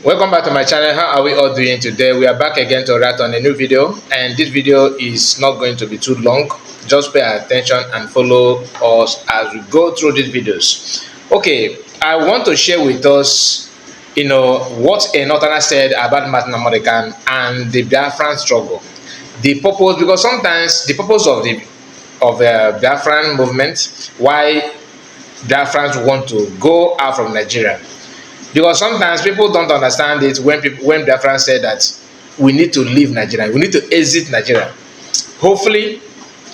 Welcome back to my channel. How are we all doing today? We are back again to react on a new video, and this video is not going to be too long. Just pay attention and follow us as we go through these videos. Okay, I want to share with us what a northerner said about Martin American and the Biafran struggle. The purpose, because sometimes the purpose of the Biafran movement, why Biafrans want to go out from Nigeria. Because sometimes people don't understand it when Biafran said that we need to leave Nigeria, we need to exit Nigeria. Hopefully,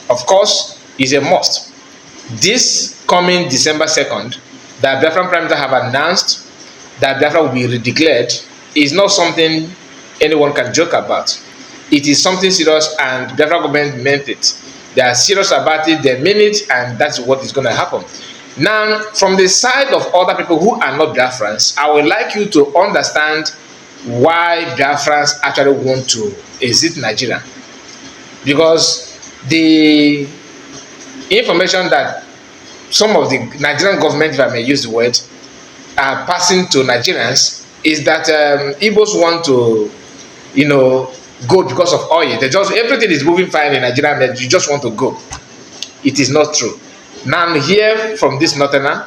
of course, is a must. This coming December 2nd, that Biafran Prime Minister have announced that Biafra will be redeclared is not something anyone can joke about. It is something serious, and Biafra government meant it. They are serious about it, they mean it, and that's what is going to happen. Now, from the side of other people who are not Biafrans, I would like you to understand why Biafrans actually want to exit Nigeria. Because the information that some of the Nigerian government, if I may use the word, are passing to Nigerians is that Igbos want to, go because of oil. Everything is moving fine in Nigeria, and you just want to go. It is not true. Now I'm here from this northerner,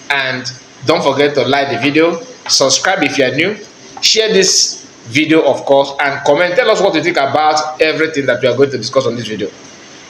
and don't forget to like the video, subscribe if you are new, share this video of course, and comment. Tell us what you think about everything that we are going to discuss on this video.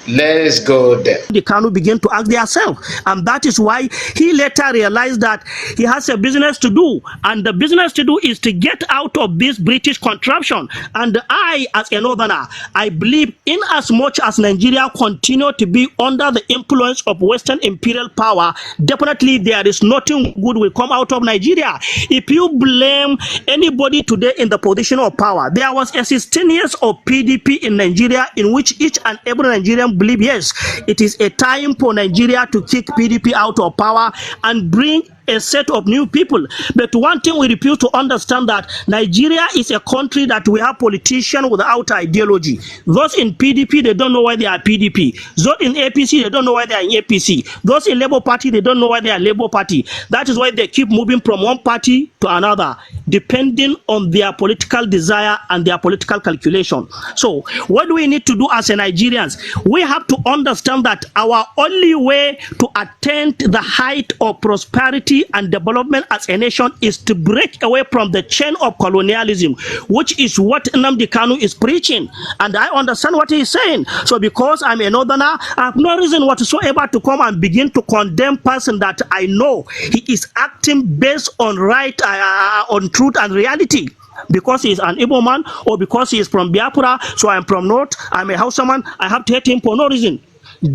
Let's go there. The Kanu begin to act themselves, and that is why he later realized that he has a business to do, and the business to do is to get out of this British contraption. And I, as a northerner, I believe in as much as Nigeria continue to be under the influence of Western imperial power, definitely there is nothing good will come out of Nigeria. If you blame anybody today in the position of power, there was a 16 years of PDP in Nigeria, in which each and every Nigerian believe yes, it is a time for Nigeria to kick PDP out of power and bring a set of new people. But one thing we refuse to understand, that Nigeria is a country that we have politicians without ideology. Those in PDP, they don't know why they are PDP. Those in APC, they don't know why they are in APC. Those in Labour Party, they don't know why they are Labour Party. That is why they keep moving from one party to another, depending on their political desire and their political calculation. So what do we need to do as a Nigerians? We have to understand that our only way to attain the height of prosperity and development as a nation is to break away from the chain of colonialism, which is what Nnamdi Kanu is preaching. And I understand what he is saying. So because I'm a northerner, I have no reason whatsoever to come and begin to condemn person that I know he is acting based on on truth and reality. Because he is an Igbo man, or because he is from Biafra, so I'm from North, I'm a Hausaman, I have to hate him for no reason.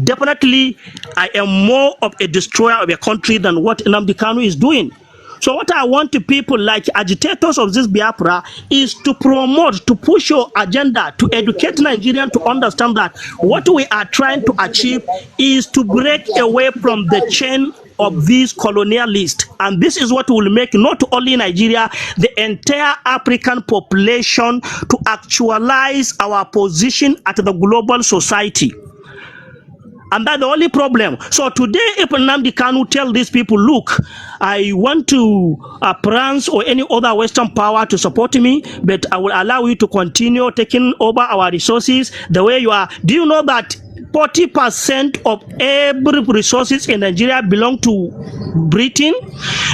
Definitely, I am more of a destroyer of a country than what Nnamdi Kanu is doing. So what I want to people like agitators of this Biafra is to promote, to push your agenda, to educate Nigerians to understand that what we are trying to achieve is to break away from the chain of these colonialists. And this is what will make not only Nigeria, the entire African population to actualize our position at the global society. And that's the only problem. So today, if Nnamdi Kanu tell these people, look, I want to France or any other Western power to support me, but I will allow you to continue taking over our resources the way you are. Do you know that 40% of every resources in Nigeria belong to Britain?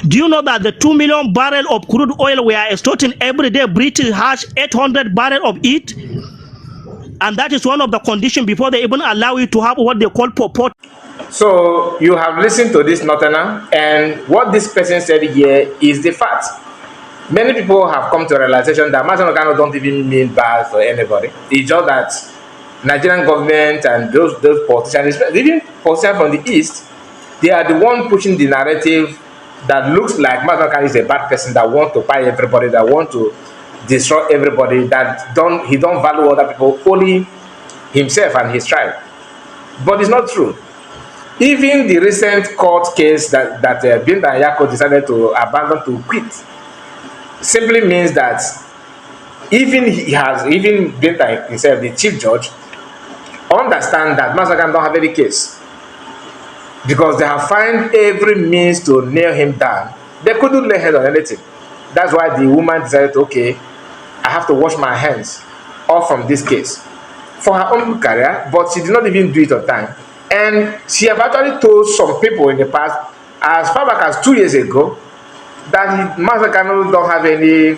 Do you know that the 2 million barrels of crude oil we are extorting every day, Britain has 800 barrels of it? And that is one of the conditions before they even allow you to have what they call purport. So you have listened to this northerner, and what this person said here is the fact. Many people have come to a realization that Martin Kanu don't even mean bad for anybody. It's just that Nigerian government and those politicians, even politicians from the East, they are the one pushing the narrative that looks like Martin Kanu is a bad person that want to buy everybody, that want to destroy everybody, that he don't value other people, only himself and his tribe. But it's not true. Even the recent court case that Binta and Yako decided to abandon, to quit, simply means that even Binta himself, the chief judge, understand that Masakan don't have any case, because they have found every means to nail him down. They couldn't lay hands on anything. that's why the woman decided, okay, I have to wash my hands off from this case for her own career, but she did not even do it on time. And she have actually told some people in the past, as far back as 2 years ago, that Master Kanu don't have any,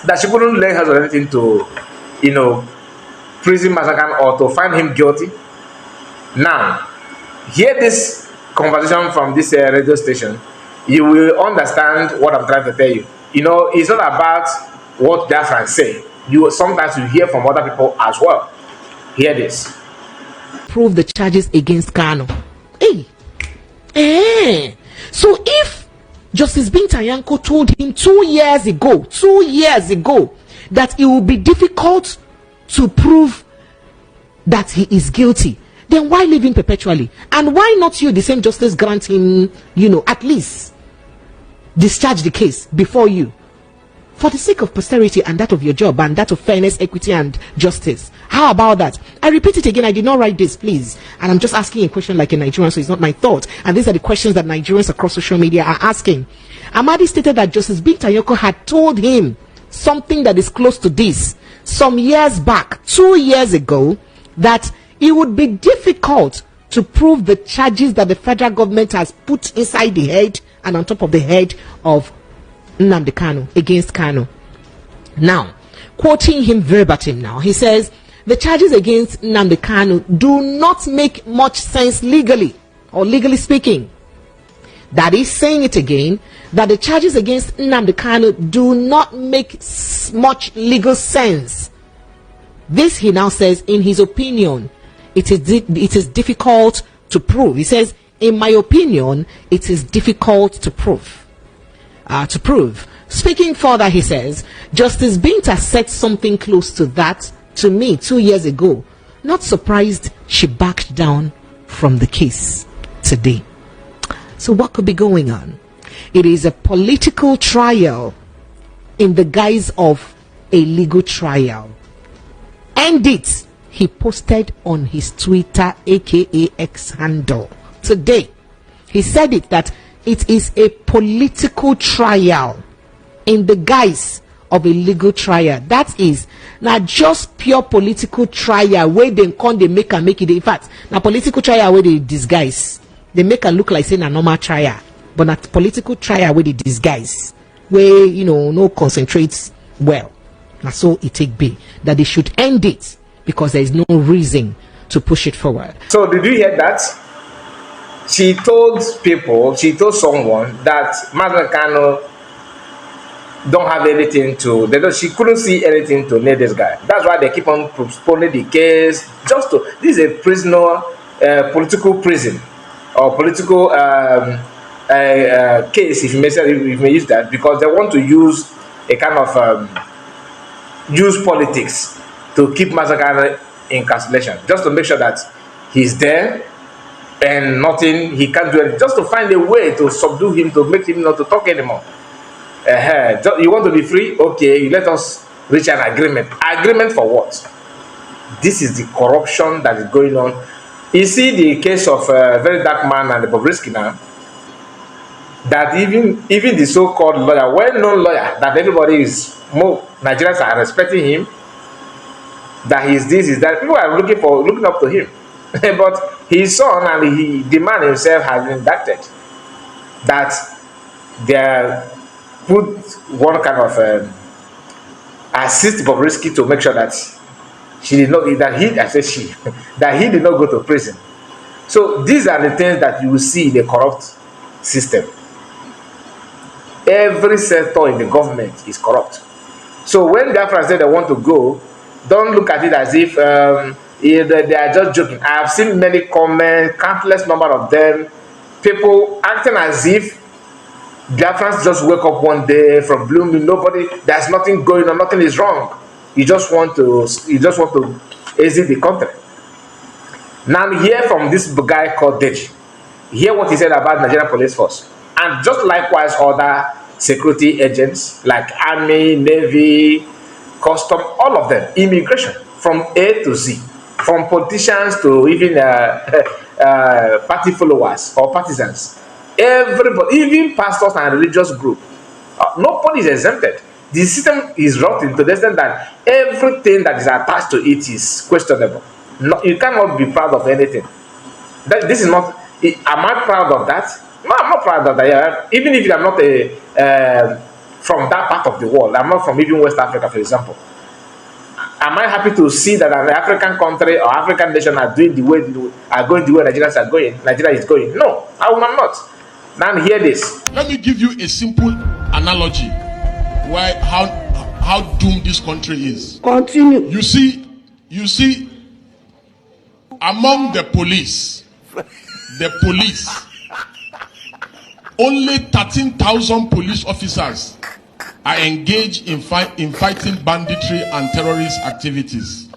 that she couldn't lay hands on anything to, you know, prison Master Kanu or to find him guilty. Now, hear this conversation from this radio station, you will understand what I'm trying to tell you. You know, it's not about what Biafra say. You sometimes you hear from other people as well. Hear this. Prove the charges against Kanu. So if Justice Binta Nyako told him 2 years ago, that it will be difficult to prove that he is guilty, then why live him perpetually? And why not you, the same justice, grant him, at least discharge the case before you, for the sake of posterity and that of your job and that of fairness, equity, and justice? How about that? I repeat it again. I did not write this, please. And I'm just asking a question like a Nigerian, so it's not my thought. And these are the questions that Nigerians across social media are asking. Amadi stated that Justice Binta Nyako had told him something that is close to this some years back, 2 years ago, that it would be difficult to prove the charges that the federal government has put inside the head and on top of the head of Nnamdi Kanu, against Kanu. Now, quoting him verbatim now, he says, the charges against Nnamdi Kanu do not make much sense legally, or legally speaking. That is, saying it again, that the charges against Nnamdi Kanu do not make much legal sense. This, he now says, in his opinion, it is difficult to prove. He says, in my opinion, it is difficult to prove. Speaking further, he says, Justice Binta said something close to that to me 2 years ago. Not surprised she backed down from the case today. So what could be going on? It is a political trial in the guise of a legal trial. End it, he posted on his Twitter, aka X handle today. He said it, that it is a political trial in the guise of a legal trial. That is not just pure political trial where they come, they make it. In fact, now political trial where they disguise. They make it look like saying a normal trial, but not political trial where they disguise, where no concentrates well. And so it take be that they should end it because there is no reason to push it forward. So did you hear that? She told someone that Master Kanu don't have anything to, she couldn't see anything to nail this guy. That's why they keep on postponing the case. This is a prisoner, political prison, or political case, if you may use that, because they want to use a kind of use politics to keep Master Kanu in cancellation, just to make sure that he's there and nothing he can't do it, just to find a way to subdue him, to make him not to talk anymore. You want to be free? Okay, let us reach an agreement. Agreement for what? This is the corruption that is going on. You see the case of Very Dark Man and the Bobrisky now, that even the so-called lawyer, well-known lawyer, that everybody is more Nigerians are respecting him, that he's this, is that, people are looking up to him. But his son and the man himself has been indicted, that they put one kind of assist Bobrisky to make sure that he did not go to prison. So these are the things that you will see in the corrupt system. Every sector in the government is corrupt. So when Biafra said they want to go, don't look at it as if they are just joking. I have seen many comments, countless number of them, people acting as if Biafrans just wake up one day from blooming, there's nothing going on, nothing is wrong. You just want to exit the country. Now hear from this guy called Deji. Hear what he said about Nigerian police force, and just likewise other security agents like Army, Navy, Custom, all of them, immigration, from A to Z, from politicians to even party followers or partisans. Everybody, even pastors and religious group, Nobody is exempted. The system is rotten to the extent that everything that is attached to it is questionable. No, you cannot be proud of anything. This is not. Am I proud of that? No, I'm not proud of that. Yeah. Even if I'm not from that part of the world, I'm not from even West Africa, for example. Am I happy to see that an African country or African nation are doing going the way Nigerians are going? Nigeria is going. No, I will not. Now hear this. Let me give you a simple analogy why how doomed this country is. Continue. You see, among the police, only 13,000 police officers are engaged in fighting banditry and terrorist activities.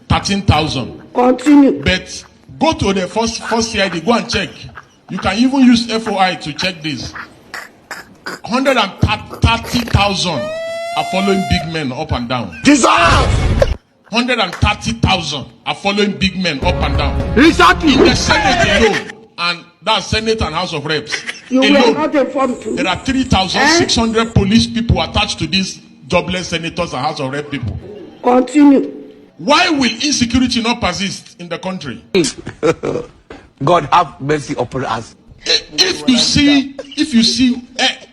13,000. Continue. But go to the first CID, go and check. You can even use FOI to check this. 130,000 are following big men up and down. 130,000 are following big men up and down. Exactly. In the Senate alone, and that's Senate and House of Reps. There are 3,600 police people attached to these jobless senators and House of Rep people. Continue. Why will insecurity not persist in the country? God have mercy upon us. If you see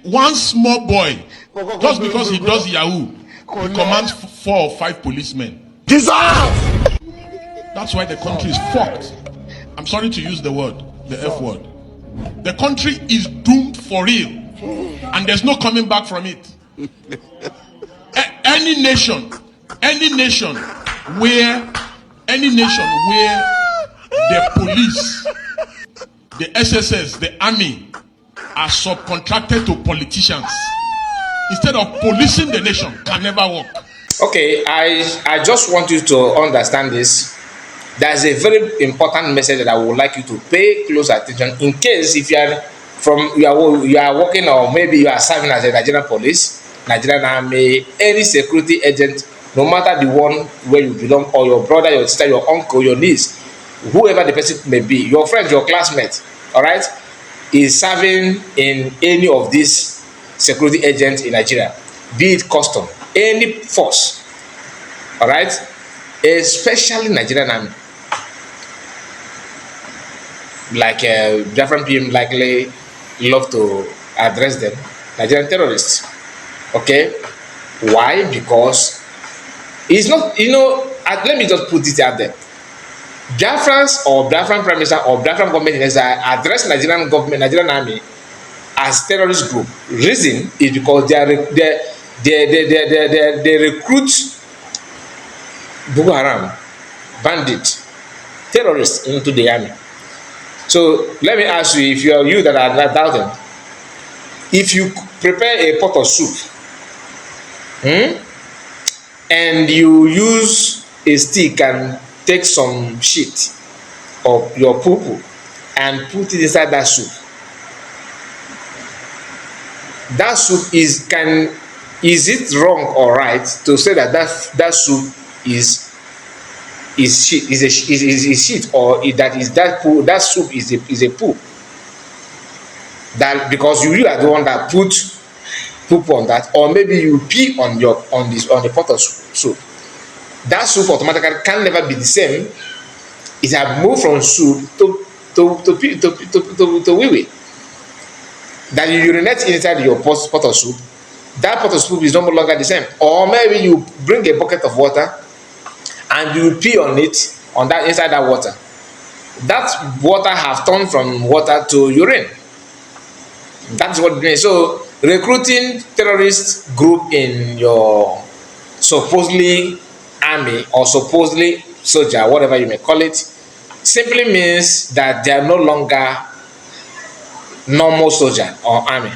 one small boy, just because he does Yahoo, he commands 4 or 5 policemen. That's why the country is fucked. I'm sorry to use the word, the F word. The country is doomed for real, and there's no coming back from it. Any nation where the police, the SSS, the army are subcontracted to politicians instead of policing the nation can never work. Okay, I just want you to understand this. There's a very important message that I would like you to pay close attention in case if you are working, or maybe you are serving as a Nigerian police, Nigerian army, any security agent, no matter the one where you belong, or your brother, your sister, your uncle, your niece, whoever the person may be, your friend, your classmate, all right, is serving in any of these security agents in Nigeria, be it custom, any force, all right, especially Nigerian army. Like different people likely love to address them, Nigerian terrorists. Okay, why? Because it's not, let me just put it out there. Biafrans or Biafran Prime Minister or Biafran government in exile address Nigerian government, Nigerian army as terrorist group. Reason is because they recruit Boko Haram, bandit, terrorists into the army. So let me ask you, if you that are doubting, if you prepare a pot of soup, and you use a stick and take some shit of your poo and put it inside that soup, that soup is it wrong or right to say that soup is shit, or that soup is a poo? That because you are the one that put poop on that, or maybe you pee on the pot of soup, that soup automatically can never be the same. It has moved from soup to wee. That you urinate inside your pot of soup, that pot of soup is no longer the same. Or maybe you bring a bucket of water and you pee on it, inside that water. That water have turned from water to urine. That's what it means. So recruiting terrorist group in your supposedly army or supposedly soldier, whatever you may call it, simply means that they are no longer normal soldier or army.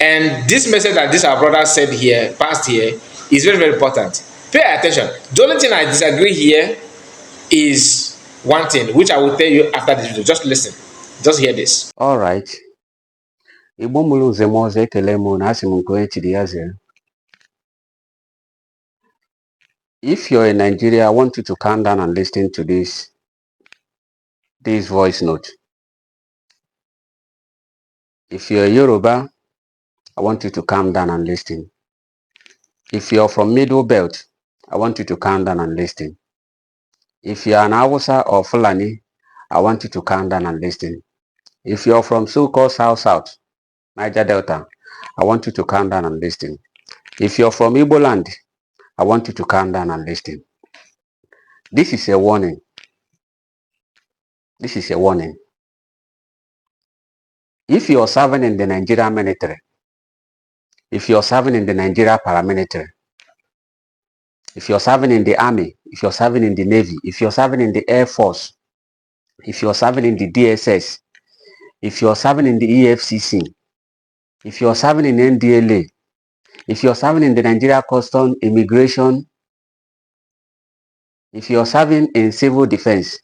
And this message that this our brother said here, passed here, is very, very important. Pay attention. The only thing I disagree here is one thing, which I will tell you after this video. Just listen. Just hear this. All right. Igbo mụrụ nze m ọzọ ekele m na asị m nke onye chiri ya zere. If you're in Nigeria, I want you to calm down and listen to this voice note. If you're a Yoruba, I want you to calm down and listen. If you're from Middle Belt, I want you to calm down and listen. If you're an Hausa or Fulani, I want you to calm down and listen. If you're from so-called South, Niger Delta, I want you to calm down and listen. If you're from Igbo land, I want you to calm down and listen. This is a warning. This is a warning. If you're serving in the Nigerian military, if you're serving in the Nigeria paramilitary, if you're serving in the army, if you're serving in the navy, if you're serving in the air force, if you're serving in the DSS, if you're serving in the EFCC, if you're serving in NDLA, if you're serving in the Nigeria Custom Immigration, if you're serving in civil defense,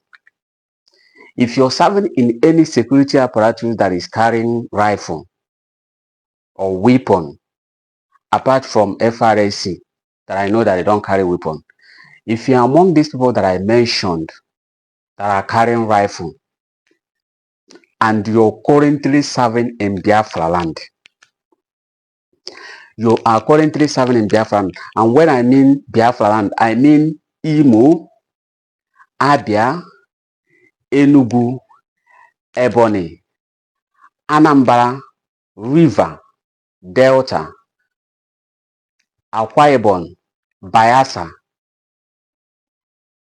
if you're serving in any security apparatus that is carrying rifle or weapon, apart from FRSC, that I know that they don't carry weapon, if you're among these people that I mentioned that are carrying rifle and you're currently serving in Biafra land, you are currently serving in Biafra land, and when I mean Biafra land, I mean Imo, Abia, Enugu, Ebonyi, Anambra, River, Delta, Akwa Ibom, Bayelsa,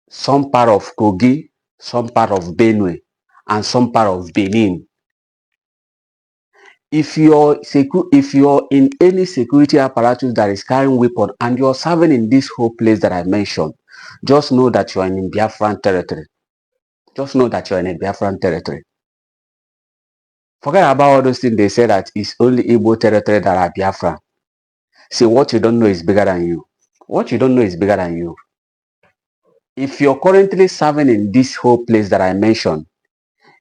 some part of Kogi, some part of Benue, and some part of Benin. If you're in any security apparatus that is carrying weapon and you're serving in this whole place that I mentioned, just know that you're in Biafran territory. Just know that you're in a Biafran territory. Forget about all those things they say that it's only Igbo territory that are Biafra. See, what you don't know is bigger than you. What you don't know is bigger than you. If you're currently serving in this whole place that I mentioned,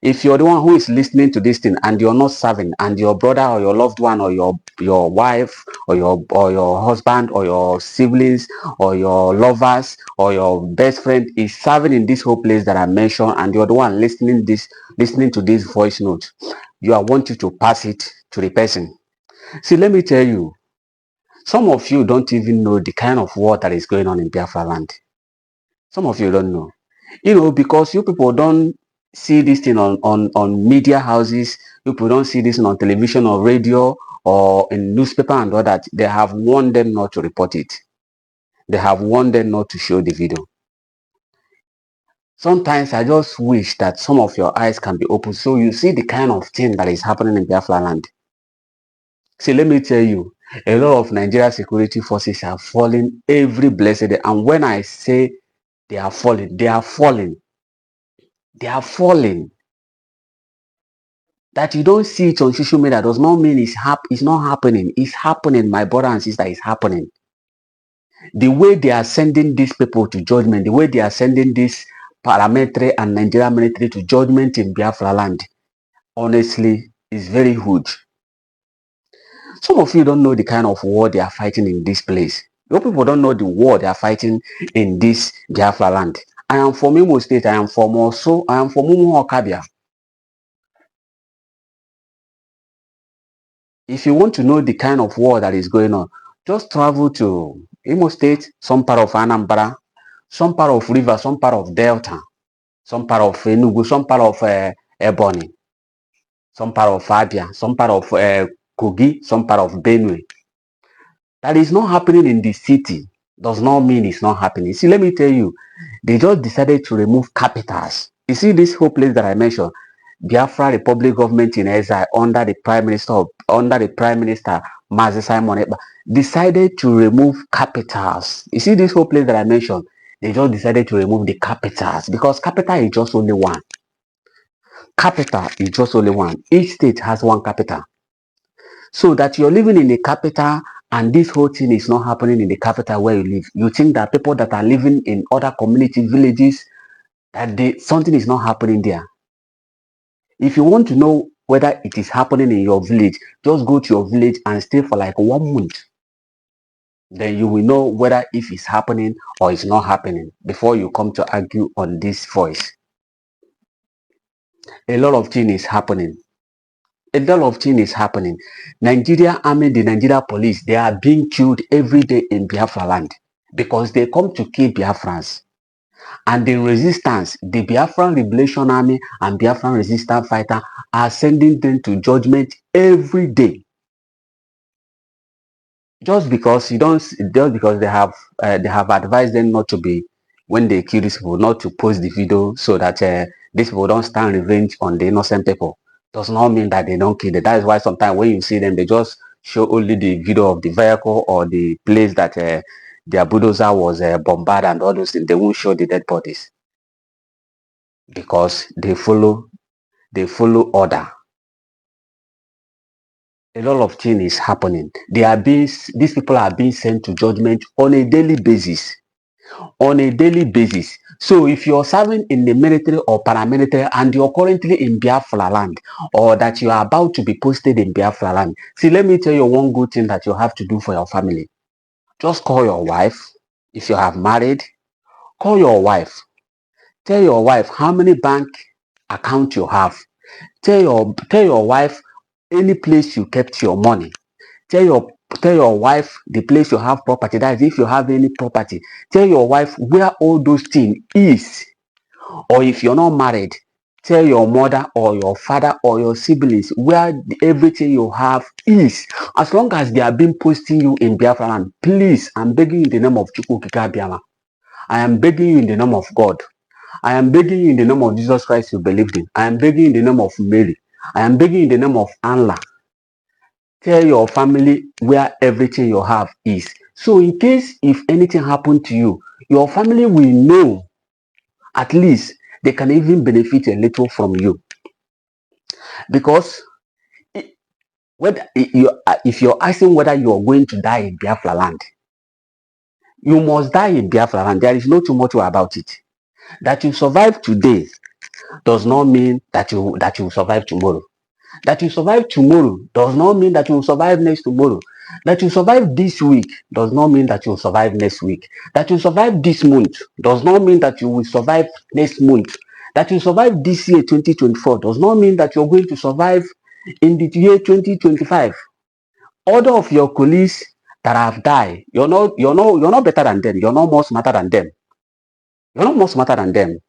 if you're the one who is listening to this thing and you're not serving, and your brother or your loved one or your wife or your husband or your siblings or your lovers or your best friend is serving in this whole place that I mentioned, and you're the one listening to this voice note, I want you to pass it to the person. See, let me tell you, some of you don't even know the kind of war that is going on in Biafra land. Some of you don't know. Because you people don't see this thing on media houses, you people don't see this on television or radio or in newspaper and all that. They have warned them not to report it. They have warned them not to show the video. Sometimes I just wish that some of your eyes can be open so you see the kind of thing that is happening in Biafra land. See, let me tell you, a lot of Nigeria security forces are falling every blessed day. And when I say they are falling, they are falling. They are falling. That you don't see it on social media does not mean it's not happening. It's happening, my brother and sister, it's happening. The way they are sending these people to judgment, the way they are sending this paramilitary and Nigerian military to judgment in Biafra land, honestly, is very huge. Some of you don't know the kind of war they are fighting in this place. Your people don't know the war they are fighting in this Biafra land. I am from Imo State. I am from Umuokabia. If you want to know the kind of war that is going on, just travel to Imo State, some part of Anambra, some part of River, some part of Delta, some part of Enugu, some part of Ebonyi, some part of Abia, some part of Kogi, some part of Benue. That is not happening in the city does not mean it's not happening. See, let me tell you, they just decided to remove capitals. You see this whole place that I mentioned, Biafra Republic government in exile under the Prime Minister Mazi Simon Ekpa decided to remove capitals. You see this whole place that I mentioned, they just decided to remove the capitals because capital is just only one. Capital is just only one. Each state has one capital. So that you're living in the capital and this whole thing is not happening in the capital where you live. You think that people that are living in other community villages, that something is not happening there. If you want to know whether it is happening in your village, just go to your village and stay for like 1 month. Then you will know whether if it's happening or it's not happening before you come to argue on this voice. A lot of things is happening. A lot of things is happening. Nigeria army, the Nigeria police, they are being killed every day in Biafra land because they come to kill Biafrans. And the resistance, the Biafran Liberation Army and Biafran resistance fighter are sending them to judgment every day. Just because they have advised them not to be, when they kill these people, not to post the video so that these people don't stand revenge on the innocent people, does not mean that they don't kill them. That is why sometimes when you see them, they just show only the video of the vehicle or the place that their bulldozer was bombarded and all those things. They won't show the dead bodies because they follow order. A lot of things is happening. These people are being sent to judgment on a daily basis. So if you're serving in the military or paramilitary and you're currently in Biafra land, or that you are about to be posted in Biafra land, see, let me tell you one good thing that you have to do for your family. Just call your wife. If you have married, call your wife. Tell your wife how many bank account you have. Tell your wife any place you kept your money. Tell your wife the place you have property. That is, if you have any property. Tell your wife where all those things is. Or if you're not married, tell your mother or your father or your siblings where everything you have is. As long as they have been posting you in Biafra land, please, I'm begging you in the name of Chukwukika Biama. I am begging you in the name of God. I am begging you in the name of Jesus Christ you believed in. I am begging you in the name of Mary. I am begging you in the name of Allah. Tell your family where everything you have is. So in case if anything happened to you, your family will know. At least they can even benefit a little from you. Because if you're asking whether you're going to die in Biafra land, you must die in Biafra land. There is no too much about it. That you survive today does not mean that you will survive tomorrow. That you survive tomorrow does not mean that you will survive next tomorrow. That you survive this week does not mean that you will survive next week. That you survive this month does not mean that you will survive next month. That you survive this year 2024 does not mean that you're going to survive in the year 2025. Other of your colleagues that have died, you're not better than them. You're not more smarter than them. You're not more smarter than them,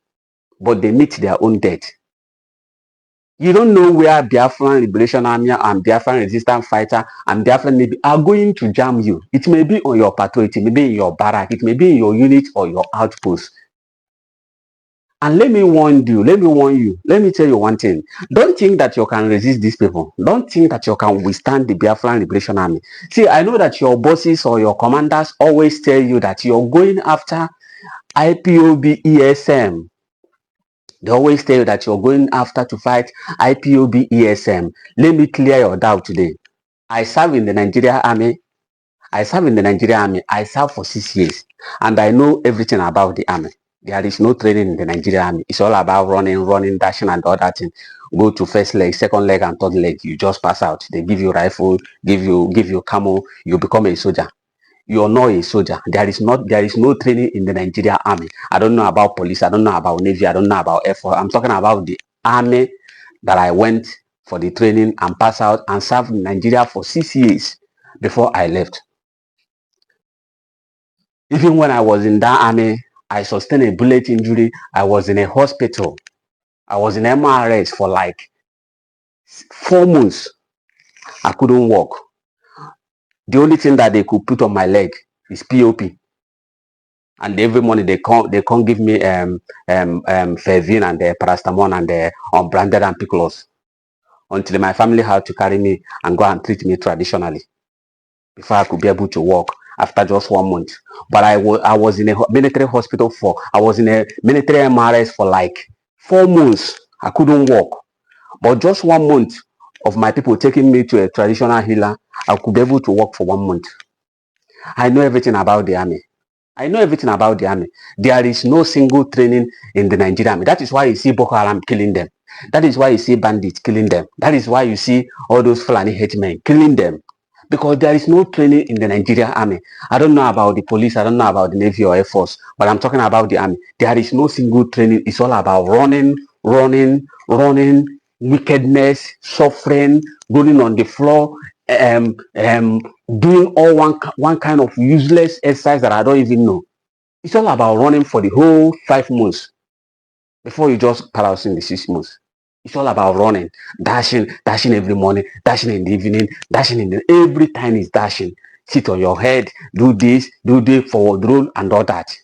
but they meet their own death. You don't know where Biafran Liberation Army and Biafran Resistance Fighter and Biafran Navy are going to jam you. It may be on your patrol, it may be in your barrack, it may be in your unit or your outpost. And let me warn you, let me tell you one thing. Don't think that you can resist these people. Don't think that you can withstand the Biafran Liberation Army. See, I know that your bosses or your commanders always tell you that you're going after IPOB ESM. They always tell you that you're going after to fight IPOB ESM. Let me clear your doubt today. I serve in the Nigeria Army. I serve for 6 years. And I know everything about the army. There is no training in the Nigeria Army. It's all about running, dashing, and all that thing. Go to first leg, second leg, and third leg. You just pass out. They give you rifle, give you camo. You become a soldier. You're not a soldier. There is no training in the Nigeria Army. I don't know about police. I don't know about Navy. I don't know about Air Force. I'm talking about the army that I went for the training and passed out and served in Nigeria for 6 years before I left. Even when I was in that army, I sustained a bullet injury. I was in a hospital. I was in MRS for like 4 months. I couldn't walk. The only thing that they could put on my leg is POP. And every morning they can't give me Fervin and paracetamol and unbranded and pickles until my family had to carry me and go and treat me traditionally before I could be able to walk after just 1 month. But I was in a military hospital I was in a military MRS for like 4 months. I couldn't walk. But just 1 month of my people taking me to a traditional healer, I could be able to walk for 1 month. I know everything about the army. There is no single training in the Nigerian army. That is why you see Boko Haram killing them. That is why you see bandits killing them. That is why you see all those Fulani henchmen killing them. Because there is no training in the Nigerian army. I don't know about the police. I don't know about the Navy or Air Force. But I'm talking about the army. There is no single training. It's all about running, wickedness, suffering, rolling on the floor, doing all one kind of useless exercise that I don't even know. It's all about running for the whole 5 months before you just pass in the 6 months. It's all about running, dashing every morning, dashing in the evening, dashing in the every time is dashing. Sit on your head, do this, forward roll, and all that,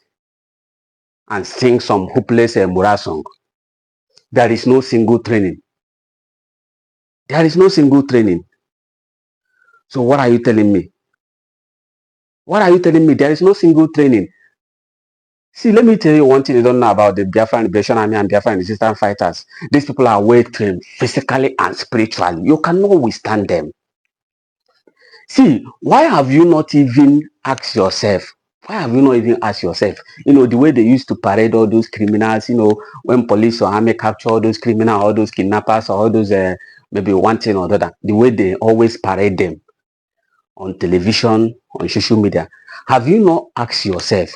and sing some hopeless morale song. There is no single training. There is no single training. So what are you telling me? What are you telling me? There is no single training. See, let me tell you one thing you don't know about the Biafra Liberation Army and Biafra resistance fighters. These people are well trained physically and spiritually. You cannot withstand them. See, why have you not even asked yourself? Why have you not even asked yourself? You know, the way they used to parade all those criminals, you know, when police or army capture all those criminals, all those kidnappers, or all those, maybe one thing or the other, the way they always parade them on television, on social media. Have you not asked yourself,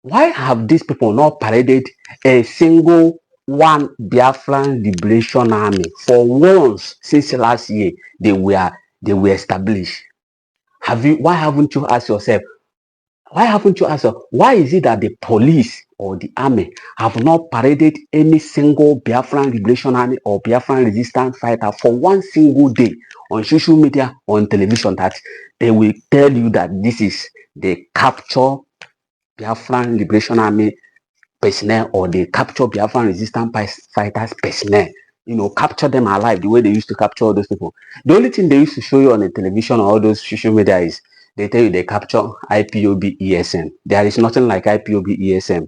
why have these people not paraded a single one Biafran Liberation Army for once since last year they were established? Why haven't you asked yourself? Why haven't you asked yourself, why is it that the police or the army have not paraded any single Biafran Liberation Army or Biafran resistance fighter for one single day on social media or on television, that they will tell you that this is the capture Biafran Liberation Army personnel, or they capture Biafran resistance fighters personnel? You know, capture them alive the way they used to capture all those people. The only thing they used to show you on the television or all those social media is they tell you they capture IPOB ESM. There is nothing like IPOB ESM.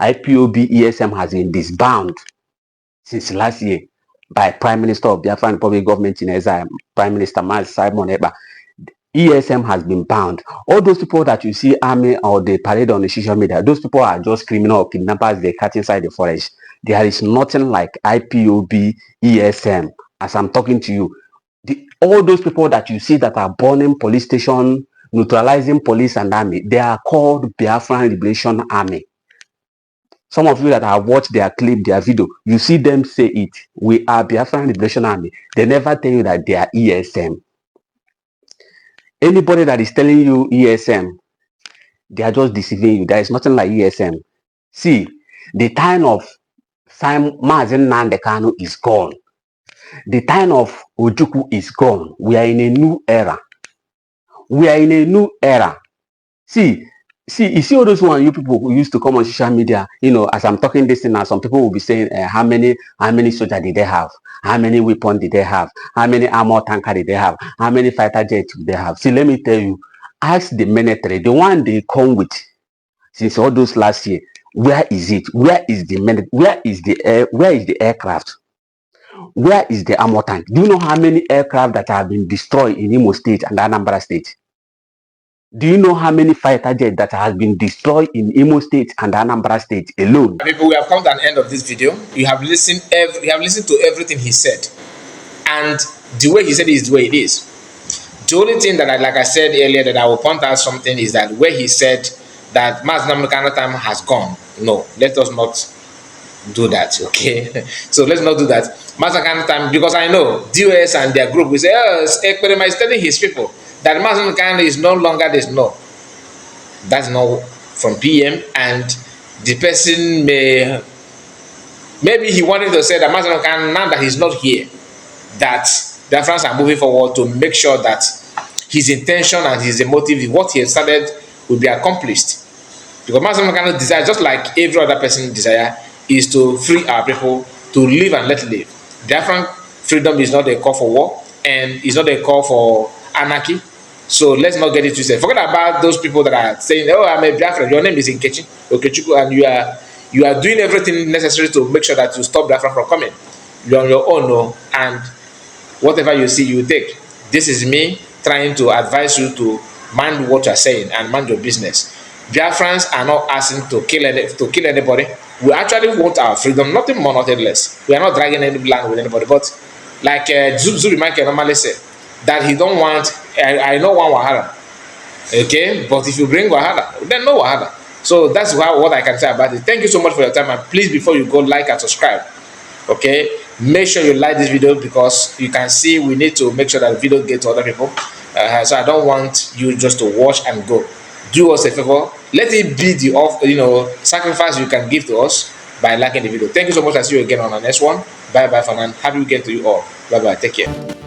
IPOB ESM has been disbound since last year by Prime Minister of Biafran Republic Government in exile, Prime Minister Simon Eba. ESM has been bound. All those people that you see army or they parade on the social media, those people are just criminal or kidnappers they cut inside the forest. There is nothing like IPOB ESM. As I'm talking to you, all those people that you see that are burning police station, neutralizing police and army, they are called Biafran Liberation Army. Some of you that have watched their clip, their video, you see them say it. We are Biafran Liberation Army. They never tell you that they are ESM. Anybody that is telling you ESM, they are just deceiving you. There is nothing like ESM. See, the time of Mazen Nandekano is gone. The time of Ojukwu is gone. We are in a new era. We are in a new era. See, you see all those one you people who used to come on social media, you know, as I'm talking this thing now, some people will be saying, how many soldiers did they have? How many weapons did they have? How many armor tanker did they have? How many fighter jets did they have? See, let me tell you, ask the military, the one they come with since all those last year, where is it? Where is the where is the aircraft? Where is the armor tank? Do you know how many aircraft that have been destroyed in Imo State and Anambra State? Do you know how many fighter jets that has been destroyed in Imo State and Anambra State alone? People, we have come to an end of this video. You have listened to everything he said, and the way he said it is the way it is. The only thing that, like I said earlier, that I will point out something is that where he said that Mazinamukano time has gone. No, let us not do that, okay? So let's not do that. Mazinamukano time, because I know DOS and their group will say, oh, Ekperima is telling his people that Mazinamukano is no longer this. No, that's not from PM, and the person maybe he wanted to say that Mazinamukano, now that he's not here, that the Africans are moving forward to make sure that his intention and his motive, what he has started, will be accomplished. Because Mazinamukano's desire, just like every other person's desire, is to free our people to live and let live. Biafran freedom is not a call for war, and is not a call for anarchy. So let's not get it twisted. Forget about those people that are saying, "Oh, I'm a Biafran. Your name is Nkechi Okechukwu, and you are doing everything necessary to make sure that you stop Biafran from coming. You're on your own, no, and whatever you see, you take." This is me trying to advise you to mind what you're saying and mind your business. Biafrans are not asking to kill anybody. We actually want our freedom, nothing more, nothing less. We are not dragging any land with anybody. But like Zuri Michael normally said, that he don't want, I don't want Wahala. Okay? But if you bring Wahala, then no Wahala. So that's what I can say about it. Thank you so much for your time. And please, before you go, like and subscribe. Okay? Make sure you like this video, because you can see we need to make sure that the video gets to other people. So I don't want you just to watch and go. Do us a favor, let it be the sacrifice you can give to us by liking the video. Thank you so much. I'll see you again on the next one. Bye bye for now. Happy weekend to you all. Bye bye. Take care.